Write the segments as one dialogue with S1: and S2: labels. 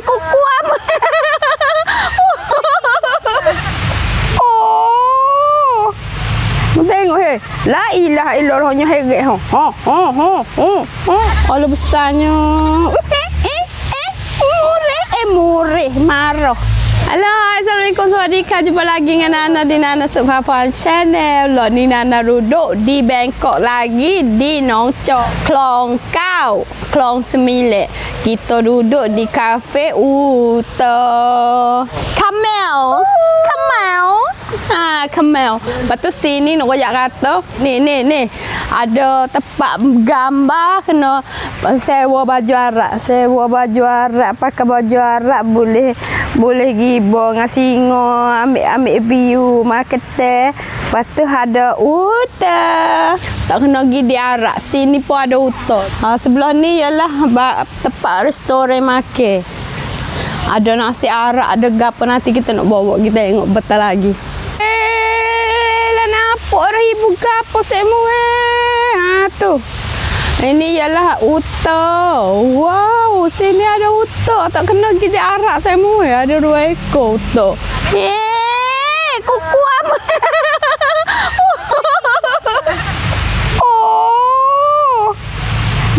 S1: Kukuam. Oh. Tengok la ilaha illallah nya heret Allah besarnya. Murih marah. Halo, assalamualaikum, sawadika. Jumpa lagi dengan Nana di Nana Subhafal Channel. Lo ni Nana duduk di Bangkok lagi, di Nong Chok, Klong Kau, Klong Semilek. Kita duduk di kafe Camel. Camel. Lepas tu sini nak royak kata, ni. Ada tempat gambar kena sewa baju Arab, pakai baju Arab boleh gibo dengan singo, ambil view marketing. Lepas tu ada uta. Tak kena pergi di Arab. Sini pun ada uta. Sebelah ni ialah tempat restoran makan. Ada nasi Arab, ada gapo, nanti kita nak bawa kita tengok betul lagi. Lah nampak ribu gapo semua. Tu. Ini ialah uta. Wow, sini ada uta. Tak kena pergi di Arab semua. Ada 2 ekor uta. Kukuam. Oh.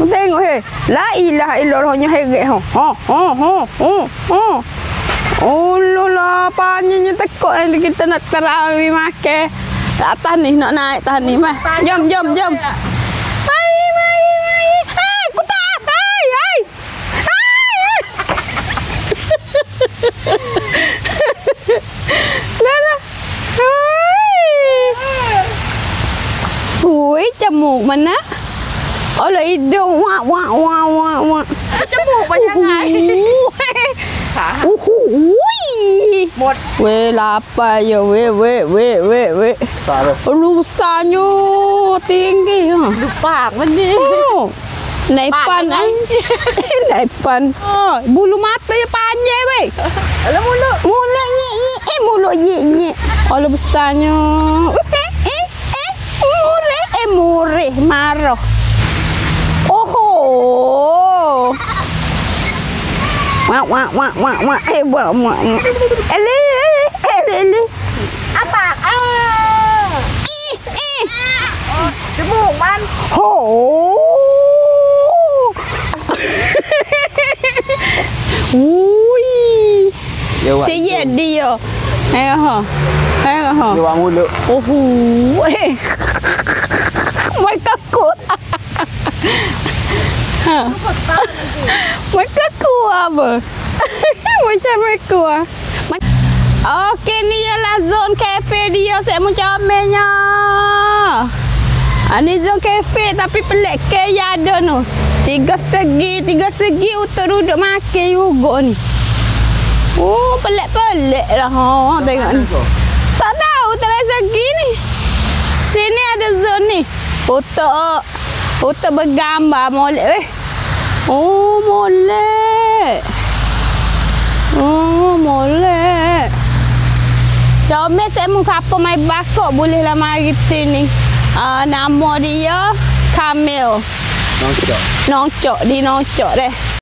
S1: Tengok la ilaha illallah nya heret Oh lola, panjangnya tekuk nanti kita nak terawih makan. Atas ni nak naik atas ni mah. Jom. Ui, cemuk mana? Olah hidung wak. Cemuk banyak ai. Một. Weh lapar ya, weh. Rusanya tinggi.
S2: Lupa benda.
S1: Naipan. Bulu mata dia panjang weh.
S2: Alah mulut.
S1: Mulut nyek. Allah besarnya. Murih marah. Oh. Wak. Ele.
S2: Apa? Jemuk man.
S1: Oh. Ui. Saya dia. Ayo.
S3: Dia wang mulut.
S1: Oh. Mereka kuat. Mereka kuat apa? Macam mereka. Okey, ni ialah zon kafe dia. Saya mau comelnya. Ini zon kafe tapi pelik ke ada no. Tiga segi utuh duduk makan juga ni. Oh, pelik lah. Tengok ni. Tak tahu tak segi ni. Sini ada zon ni. Utuh bergambar molek weh. Oh, molek. Comel saya mau siapa main bakok bolehlah mari sini. Nama dia Camel. Nong Chok deh.